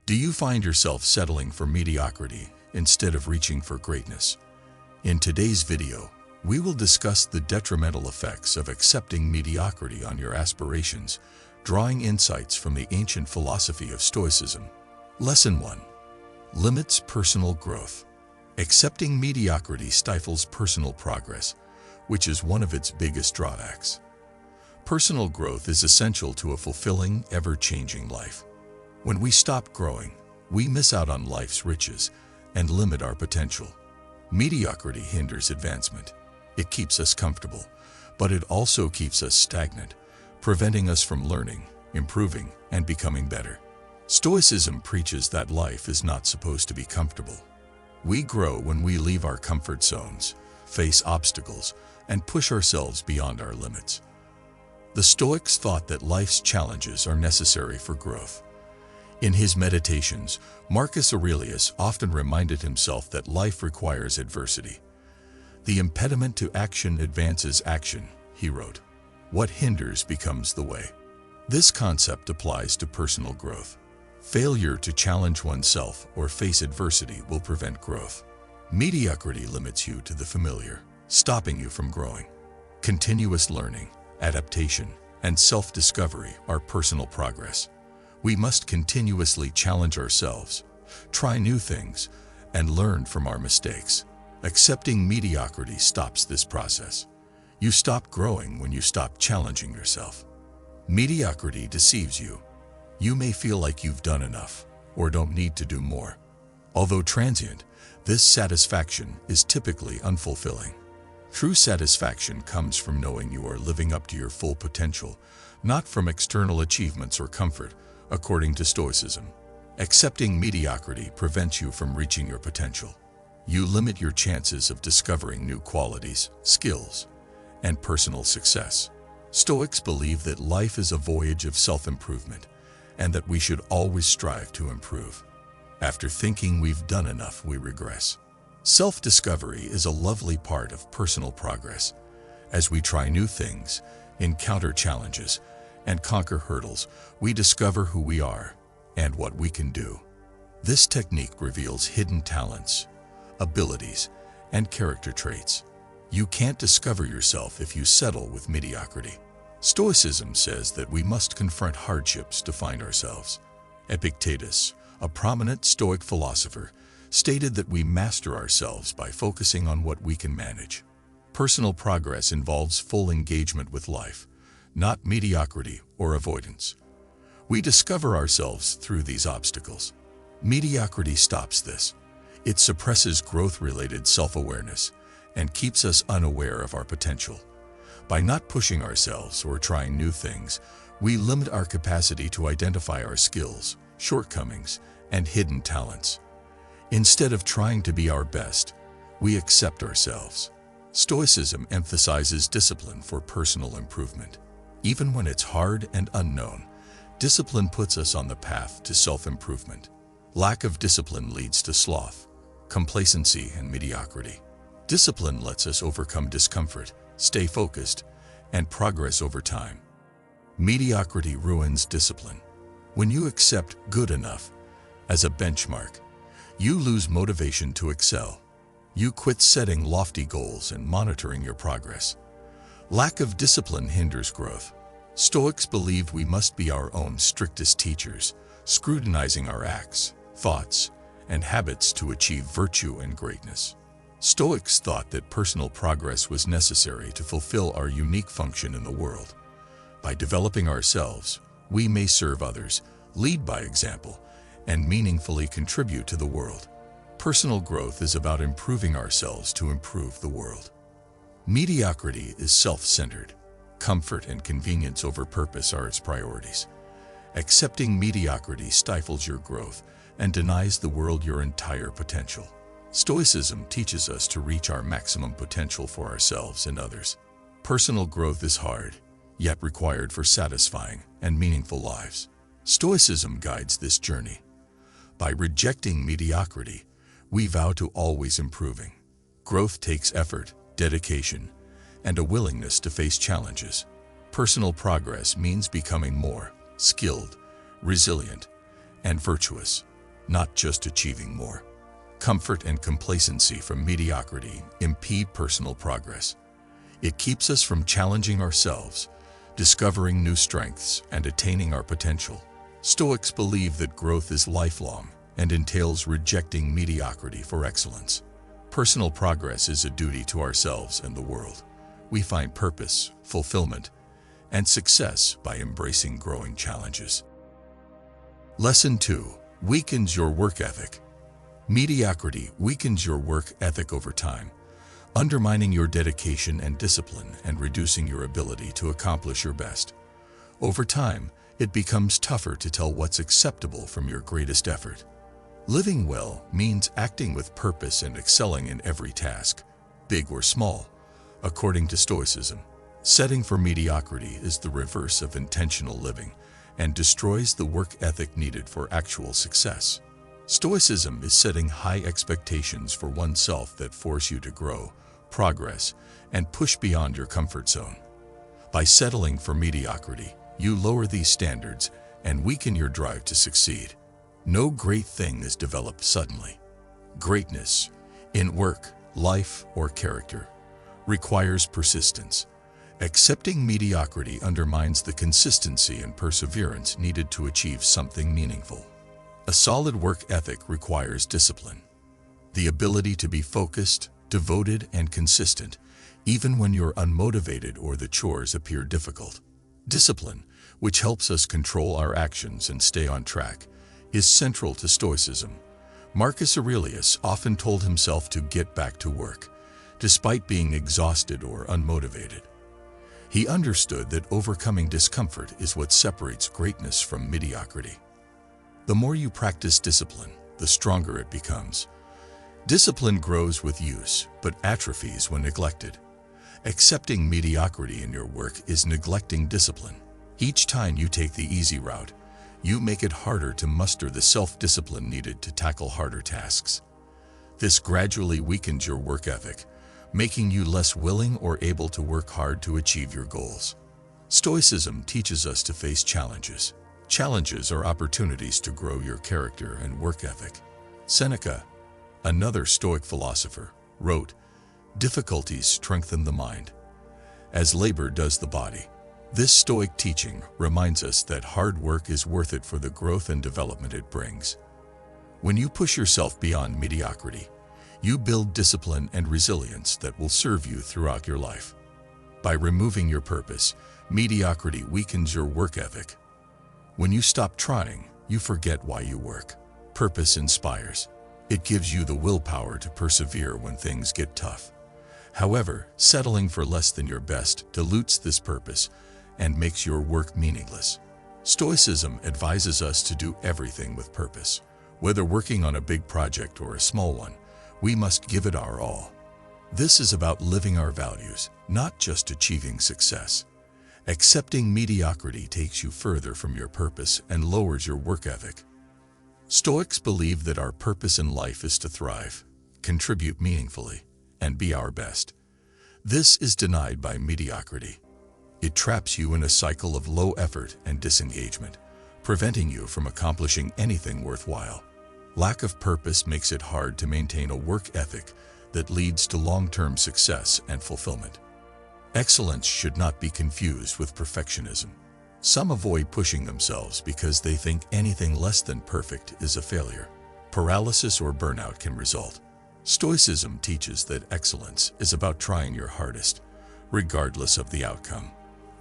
Do you find yourself settling for mediocrity instead of reaching for greatness? In today's video, we will discuss the detrimental effects of accepting mediocrity on your aspirations, drawing insights from the ancient philosophy of Stoicism. Lesson 1. Limits personal growth. Accepting mediocrity stifles personal progress, which is one of its biggest drawbacks. Personal growth is essential to a fulfilling, ever-changing life. When we stop growing, we miss out on life's riches and limit our potential. Mediocrity hinders advancement. It keeps us comfortable, but it also keeps us stagnant, preventing us from learning, improving, and becoming better. Stoicism preaches that life is not supposed to be comfortable. We grow when we leave our comfort zones, face obstacles, and push ourselves beyond our limits. The Stoics thought that life's challenges are necessary for growth. In his meditations, Marcus Aurelius often reminded himself that life requires adversity. The impediment to action advances action, he wrote. What hinders becomes the way. This concept applies to personal growth. Failure to challenge oneself or face adversity will prevent growth. Mediocrity limits you to the familiar, stopping you from growing. Continuous learning, adaptation, and self-discovery are personal progress. We must continuously challenge ourselves, try new things, and learn from our mistakes. Accepting mediocrity stops this process. You stop growing when you stop challenging yourself. Mediocrity deceives you. You may feel like you've done enough or don't need to do more. Although transient, this satisfaction is typically unfulfilling. True satisfaction comes from knowing you are living up to your full potential, not from external achievements or comfort, according to Stoicism. Accepting mediocrity prevents you from reaching your potential. You limit your chances of discovering new qualities, skills, and personal success. Stoics believe that life is a voyage of self-improvement, and that we should always strive to improve. After thinking we've done enough, we regress. Self-discovery is a lovely part of personal progress. As we try new things, encounter challenges, and conquer hurdles, we discover who we are and what we can do. This technique reveals hidden talents, abilities, and character traits. You can't discover yourself if you settle with mediocrity. Stoicism says that we must confront hardships to find ourselves. Epictetus, a prominent Stoic philosopher, stated that we master ourselves by focusing on what we can manage. Personal progress involves full engagement with life, not mediocrity or avoidance. We discover ourselves through these obstacles. Mediocrity stops this. It suppresses growth-related self-awareness and keeps us unaware of our potential. By not pushing ourselves or trying new things, we limit our capacity to identify our skills, shortcomings, and hidden talents. Instead of trying to be our best, we accept ourselves. Stoicism emphasizes discipline for personal improvement. Even when it's hard and unknown, discipline puts us on the path to self-improvement. Lack of discipline leads to sloth, complacency, and mediocrity. Discipline lets us overcome discomfort, stay focused, and progress over time. Mediocrity ruins discipline. When you accept good enough as a benchmark, you lose motivation to excel. You quit setting lofty goals and monitoring your progress. Lack of discipline hinders growth. Stoics believe we must be our own strictest teachers, scrutinizing our acts, thoughts, and habits to achieve virtue and greatness. Stoics thought that personal progress was necessary to fulfill our unique function in the world. By developing ourselves, we may serve others, lead by example, and meaningfully contribute to the world. Personal growth is about improving ourselves to improve the world. Mediocrity is self-centered. Comfort and convenience over purpose are its priorities. Accepting mediocrity stifles your growth and denies the world your entire potential. Stoicism teaches us to reach our maximum potential for ourselves and others. Personal growth is hard, yet required for satisfying and meaningful lives. Stoicism guides this journey. By rejecting mediocrity, we vow to always improving. Growth takes effort, dedication, and a willingness to face challenges. Personal progress means becoming more skilled, resilient, and virtuous. not just achieving more. Comfort and complacency from mediocrity impede personal progress. It keeps us from challenging ourselves, discovering new strengths, and attaining our potential. Stoics believe that growth is lifelong and entails rejecting mediocrity for excellence. Personal progress is a duty to ourselves and the world. We find purpose, fulfillment, and success by embracing growing challenges. Lesson 2. Weakens your work ethic. Mediocrity weakens your work ethic over time, undermining your dedication and discipline and reducing your ability to accomplish your best. Over time, it becomes tougher to tell what's acceptable from your greatest effort. Living well means acting with purpose and excelling in every task, big or small. According to Stoicism, setting for mediocrity is the reverse of intentional living and destroys the work ethic needed for actual success. Stoicism is setting high expectations for oneself that force you to grow, progress, and push beyond your comfort zone. By settling for mediocrity, you lower these standards and weaken your drive to succeed. No great thing is developed suddenly. Greatness, in work, life, or character, requires persistence. Accepting mediocrity undermines the consistency and perseverance needed to achieve something meaningful. A solid work ethic requires discipline, the ability to be focused, devoted, and consistent, even when you're unmotivated or the chores appear difficult. Discipline, which helps us control our actions and stay on track, is central to Stoicism. Marcus Aurelius often told himself to get back to work, despite being exhausted or unmotivated. He understood that overcoming discomfort is what separates greatness from mediocrity. The more you practice discipline, the stronger it becomes. Discipline grows with use, but atrophies when neglected. Accepting mediocrity in your work is neglecting discipline. Each time you take the easy route, you make it harder to muster the self-discipline needed to tackle harder tasks. This gradually weakens your work ethic, making you less willing or able to work hard to achieve your goals. Stoicism teaches us to face challenges. Challenges are opportunities to grow your character and work ethic. Seneca, another Stoic philosopher, wrote, "Difficulties strengthen the mind, as labor does the body." This Stoic teaching reminds us that hard work is worth it for the growth and development it brings. When you push yourself beyond mediocrity, you build discipline and resilience that will serve you throughout your life. By removing your purpose, mediocrity weakens your work ethic. When you stop trying, you forget why you work. Purpose inspires. It gives you the willpower to persevere when things get tough. However, settling for less than your best dilutes this purpose and makes your work meaningless. Stoicism advises us to do everything with purpose. Whether working on a big project or a small one, we must give it our all. This is about living our values, not just achieving success. Accepting mediocrity takes you further from your purpose and lowers your work ethic. Stoics believe that our purpose in life is to thrive, contribute meaningfully, and be our best. This is denied by mediocrity. It traps you in a cycle of low effort and disengagement, preventing you from accomplishing anything worthwhile. Lack of purpose makes it hard to maintain a work ethic that leads to long-term success and fulfillment. Excellence should not be confused with perfectionism. Some avoid pushing themselves because they think anything less than perfect is a failure. Paralysis or burnout can result. Stoicism teaches that excellence is about trying your hardest, regardless of the outcome.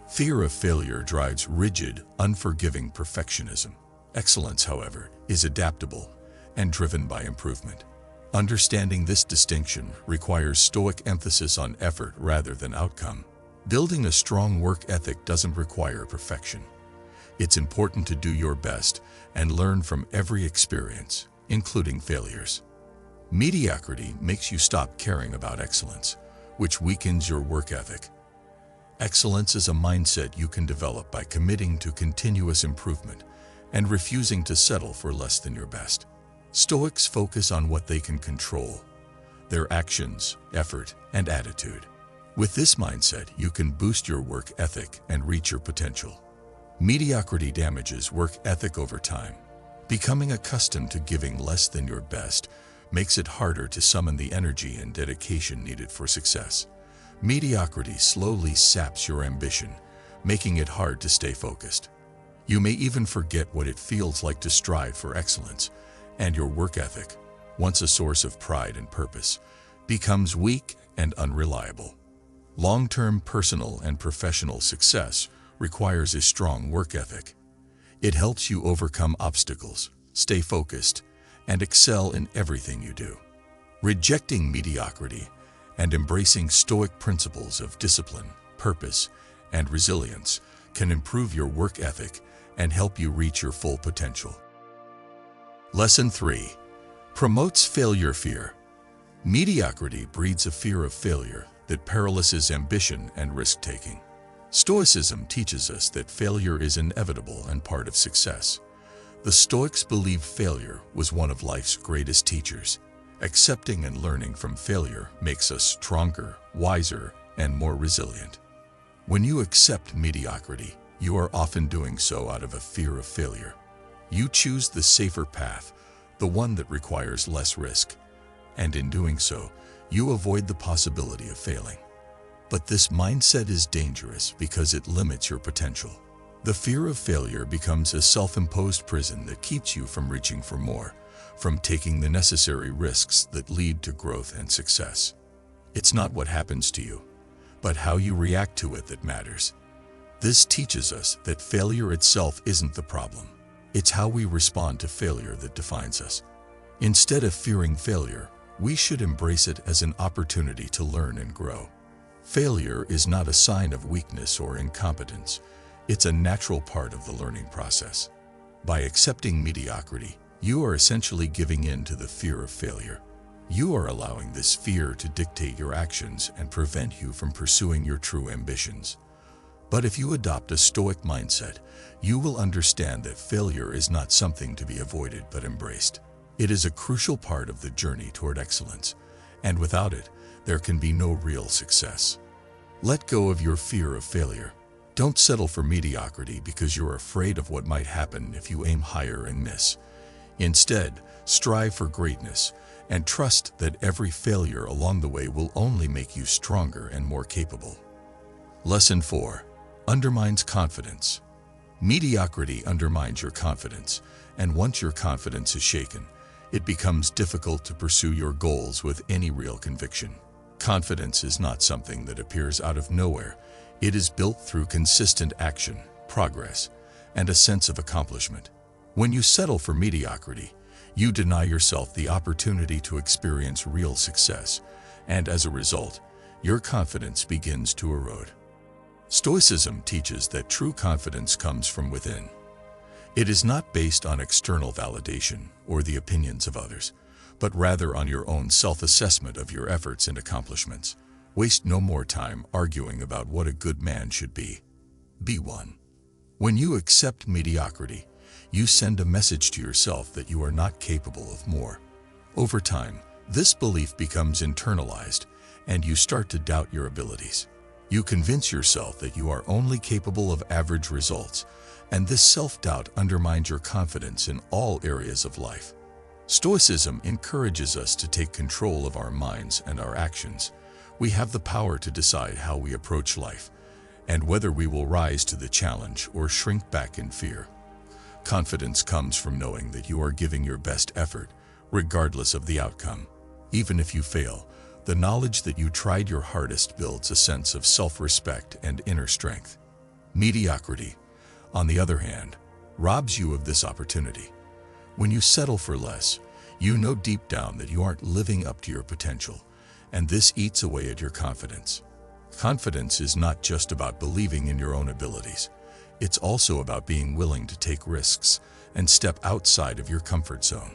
Fear of failure drives rigid, unforgiving perfectionism. Excellence, however, is adaptable and driven by improvement. Understanding this distinction requires Stoic emphasis on effort rather than outcome. Building a strong work ethic doesn't require perfection. It's important to do your best and learn from every experience, including failures. Mediocrity makes you stop caring about excellence, which weakens your work ethic. Excellence is a mindset you can develop by committing to continuous improvement and refusing to settle for less than your best. Stoics focus on what they can control: their actions, effort, and attitude. With this mindset, you can boost your work ethic and reach your potential. Mediocrity damages work ethic over time. Becoming accustomed to giving less than your best makes it harder to summon the energy and dedication needed for success. Mediocrity slowly saps your ambition, making it hard to stay focused. You may even forget what it feels like to strive for excellence, and your work ethic, once a source of pride and purpose, becomes weak and unreliable. Long-term personal and professional success requires a strong work ethic. It helps you overcome obstacles, stay focused, and excel in everything you do. Rejecting mediocrity and embracing Stoic principles of discipline, purpose, and resilience can improve your work ethic and help you reach your full potential. Lesson 3. Promotes failure fear. Mediocrity breeds a fear of failure that paralyzes ambition and risk-taking. Stoicism teaches us that failure is inevitable and part of success. The Stoics believed failure was one of life's greatest teachers. Accepting and learning from failure makes us stronger, wiser, and more resilient. When you accept mediocrity, you are often doing so out of a fear of failure. You choose the safer path, the one that requires less risk, and in doing so, you avoid the possibility of failing. But this mindset is dangerous because it limits your potential. The fear of failure becomes a self-imposed prison that keeps you from reaching for more, from taking the necessary risks that lead to growth and success. It's not what happens to you, but how you react to it that matters. This teaches us that failure itself isn't the problem. It's how we respond to failure that defines us. Instead of fearing failure, we should embrace it as an opportunity to learn and grow. Failure is not a sign of weakness or incompetence. It's a natural part of the learning process. By accepting mediocrity, you are essentially giving in to the fear of failure. You are allowing this fear to dictate your actions and prevent you from pursuing your true ambitions. But if you adopt a Stoic mindset, you will understand that failure is not something to be avoided but embraced. It is a crucial part of the journey toward excellence, and without it, there can be no real success. Let go of your fear of failure. Don't settle for mediocrity because you're afraid of what might happen if you aim higher and miss. Instead, strive for greatness and trust that every failure along the way will only make you stronger and more capable. Lesson 4. Undermines confidence. Mediocrity undermines your confidence, and once your confidence is shaken, it becomes difficult to pursue your goals with any real conviction. Confidence is not something that appears out of nowhere. It is built through consistent action, progress, and a sense of accomplishment. When you settle for mediocrity, you deny yourself the opportunity to experience real success, and as a result, your confidence begins to erode. Stoicism teaches that true confidence comes from within. It is not based on external validation or the opinions of others, but rather on your own self-assessment of your efforts and accomplishments. Waste no more time arguing about what a good man should be. Be one. When you accept mediocrity, you send a message to yourself that you are not capable of more. Over time, this belief becomes internalized, and you start to doubt your abilities. You convince yourself that you are only capable of average results, and this self-doubt undermines your confidence in all areas of life. Stoicism encourages us to take control of our minds and our actions. We have the power to decide how we approach life, and whether we will rise to the challenge or shrink back in fear. Confidence comes from knowing that you are giving your best effort, regardless of the outcome. Even if you fail, the knowledge that you tried your hardest builds a sense of self-respect and inner strength. Mediocrity, on the other hand, robs you of this opportunity. When you settle for less, you know deep down that you aren't living up to your potential, and this eats away at your confidence. Confidence is not just about believing in your own abilities. It's also about being willing to take risks and step outside of your comfort zone.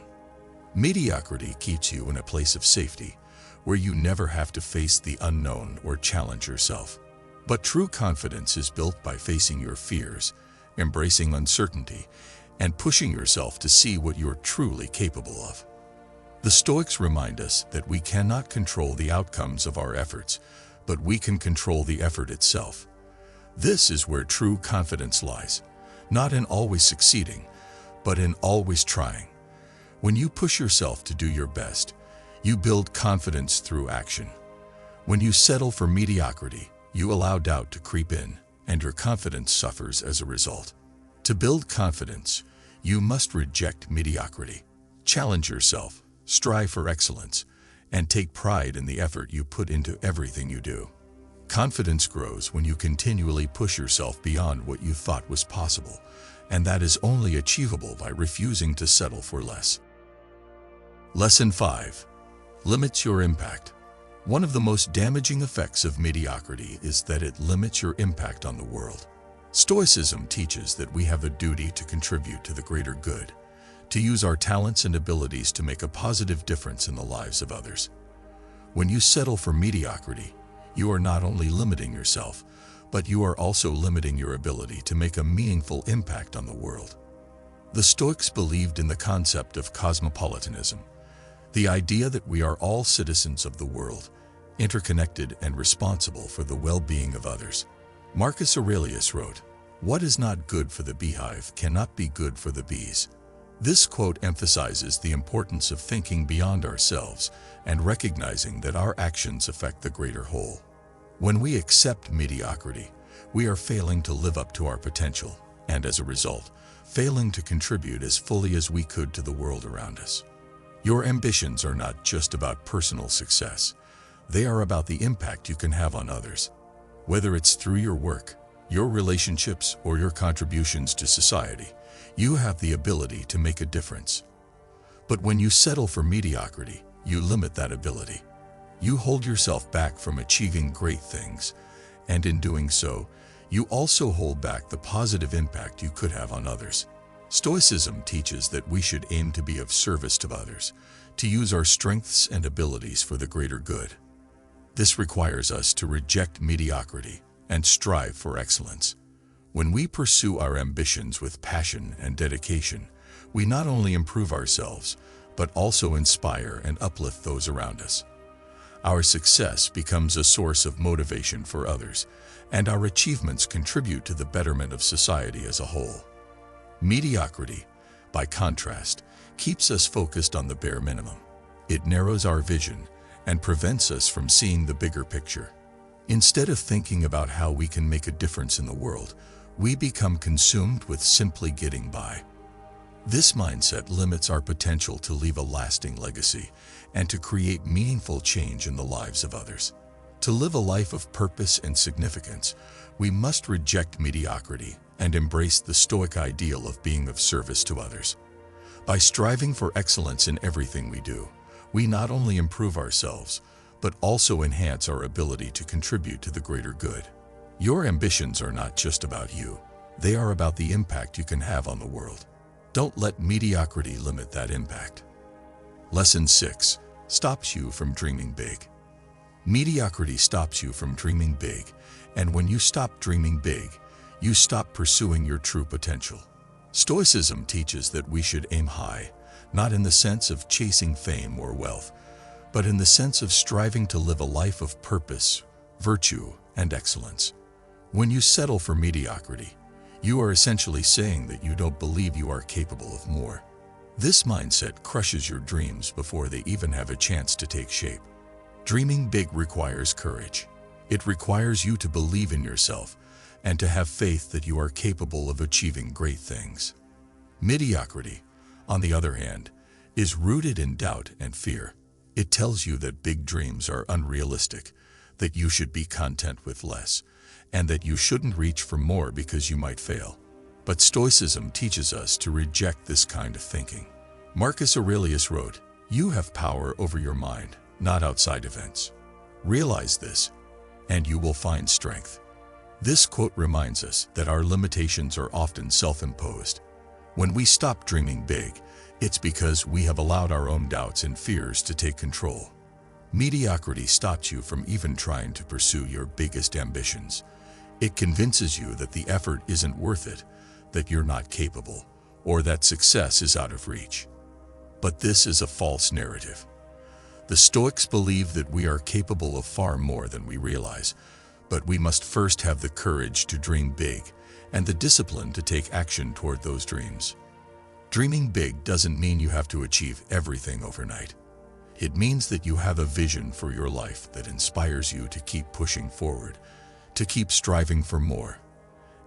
Mediocrity keeps you in a place of safety, where you never have to face the unknown or challenge yourself. But true confidence is built by facing your fears, embracing uncertainty, and pushing yourself to see what you're truly capable of. The Stoics remind us that we cannot control the outcomes of our efforts, but we can control the effort itself. This is where true confidence lies, not in always succeeding, but in always trying. When you push yourself to do your best, you build confidence through action. When you settle for mediocrity, you allow doubt to creep in, and your confidence suffers as a result. To build confidence, you must reject mediocrity. Challenge yourself, strive for excellence, and take pride in the effort you put into everything you do. Confidence grows when you continually push yourself beyond what you thought was possible, and that is only achievable by refusing to settle for less. Lesson 5. Limits your impact. One of the most damaging effects of mediocrity is that it limits your impact on the world. Stoicism teaches that we have a duty to contribute to the greater good, to use our talents and abilities to make a positive difference in the lives of others. When you settle for mediocrity, you are not only limiting yourself, but you are also limiting your ability to make a meaningful impact on the world. The Stoics believed in the concept of cosmopolitanism, the idea that we are all citizens of the world, interconnected and responsible for the well-being of others. Marcus Aurelius wrote, "What is not good for the beehive cannot be good for the bees." This quote emphasizes the importance of thinking beyond ourselves and recognizing that our actions affect the greater whole. When we accept mediocrity, we are failing to live up to our potential, and as a result, failing to contribute as fully as we could to the world around us. Your ambitions are not just about personal success. They are about the impact you can have on others. Whether it's through your work, your relationships, or your contributions to society, you have the ability to make a difference. But when you settle for mediocrity, you limit that ability. You hold yourself back from achieving great things, and in doing so, you also hold back the positive impact you could have on others. Stoicism teaches that we should aim to be of service to others, to use our strengths and abilities for the greater good. This requires us to reject mediocrity and strive for excellence. When we pursue our ambitions with passion and dedication, we not only improve ourselves, but also inspire and uplift those around us. Our success becomes a source of motivation for others, and our achievements contribute to the betterment of society as a whole. Mediocrity, by contrast, keeps us focused on the bare minimum. It narrows our vision and prevents us from seeing the bigger picture. Instead of thinking about how we can make a difference in the world, we become consumed with simply getting by. This mindset limits our potential to leave a lasting legacy and to create meaningful change in the lives of others. To live a life of purpose and significance, we must reject mediocrity and embrace the Stoic ideal of being of service to others. By striving for excellence in everything we do, we not only improve ourselves, but also enhance our ability to contribute to the greater good. Your ambitions are not just about you. They are about the impact you can have on the world. Don't let mediocrity limit that impact. Lesson 6 stops you from dreaming big. Mediocrity stops you from dreaming big, and when you stop dreaming big, you stop pursuing your true potential. Stoicism teaches that we should aim high, not in the sense of chasing fame or wealth, but in the sense of striving to live a life of purpose, virtue, and excellence. When you settle for mediocrity, you are essentially saying that you don't believe you are capable of more. This mindset crushes your dreams before they even have a chance to take shape. Dreaming big requires courage. It requires you to believe in yourself and to have faith that you are capable of achieving great things. Mediocrity, on the other hand, is rooted in doubt and fear. It tells you that big dreams are unrealistic, that you should be content with less, and that you shouldn't reach for more because you might fail. But Stoicism teaches us to reject this kind of thinking. Marcus Aurelius wrote, "You have power over your mind, not outside events. Realize this, and you will find strength." This quote reminds us that our limitations are often self-imposed. When we stop dreaming big, it's because we have allowed our own doubts and fears to take control. Mediocrity stops you from even trying to pursue your biggest ambitions. It convinces you that the effort isn't worth it, that you're not capable, or that success is out of reach. But this is a false narrative. The Stoics believe that we are capable of far more than we realize, but we must first have the courage to dream big and the discipline to take action toward those dreams. Dreaming big doesn't mean you have to achieve everything overnight. It means that you have a vision for your life that inspires you to keep pushing forward, to keep striving for more,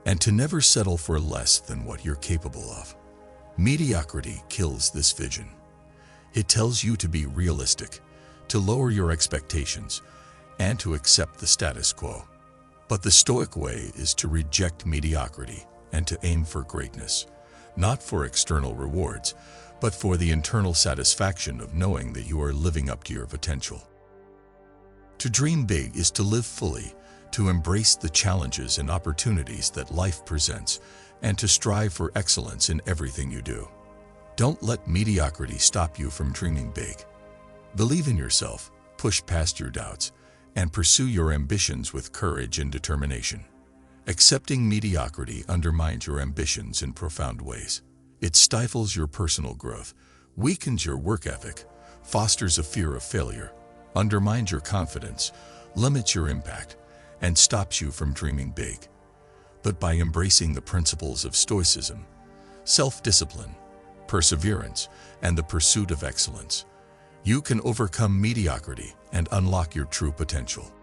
and to never settle for less than what you're capable of. Mediocrity kills this vision. It tells you to be realistic, to lower your expectations, and to accept the status quo. But the Stoic way is to reject mediocrity and to aim for greatness, not for external rewards, but for the internal satisfaction of knowing that you are living up to your potential. To dream big is to live fully, to embrace the challenges and opportunities that life presents, and to strive for excellence in everything you do. Don't let mediocrity stop you from dreaming big. Believe in yourself, push past your doubts, and pursue your ambitions with courage and determination. Accepting mediocrity undermines your ambitions in profound ways. It stifles your personal growth, weakens your work ethic, fosters a fear of failure, undermines your confidence, limits your impact, and stops you from dreaming big. But by embracing the principles of Stoicism, self-discipline, perseverance, and the pursuit of excellence, you can overcome mediocrity and unlock your true potential.